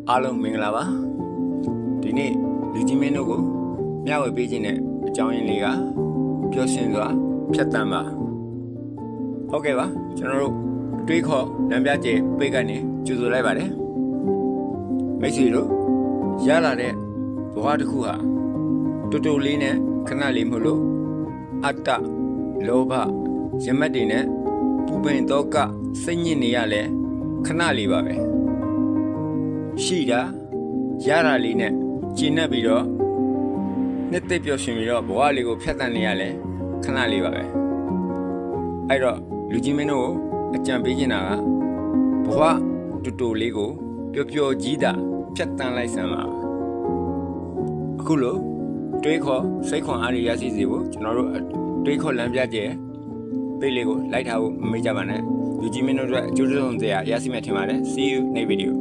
အားလုံးမင်္ဂလာပါဒီနေ့လူကြီးမင်းတို့ကိုမျှဝေပေးခြင်းနဲ့အကြောင်းရင်းလေးကပျော်ရွှင်စွာဖြတ်တန်းပါဟုတ်ကဲ့ပါကျွန်တော်တို့တွေးခေါ်လမ်းပြကျဲပေးကနေကြိုဆိုလိုက်ပါတယ်မိတ်ဆွေတို့ရလာတဲ့ဘဝတစ်ခုဟာတူတူလေးနဲ့ခဏလေးမဟုတ်လို့အတ္တလောဘရမတ်တွေနဲ့ပူပင်တော့ကစိတ်ညစ်နေရလဲခဏလေးပါပဲရှိတာရတာလေးနဲ့ကျဉ်တ်ပြီးတော့နှစ်သိပ်ပျော်ရွှင်ပြီးတော့ဘဝလေးကိုဖြတ်တန်းနေရလဲခဏလေးပါပဲအဲ့တော့လူကြီးမင်းတို့အကြံပေးချင်တာကဘဝတူတူလေးကိုပျော်ပျော်ကြီးတာဖြတ်တန်းလိုက်စမ်းပါအခုလို့တွေးခေါ်စိတ်ခွန်အားရရစီစီကိုကျွန်တော်တို့တွေးခေါ်လမ်းပြကျဲပေးလေးကိုလိုက်ထားဖို့မမေ့ကြပါနဲ့လူကြီးမင်းတို့အတွက်အကျိုးဆုံးစရာရရှိမယ်ထင်ပါတယ် See you next video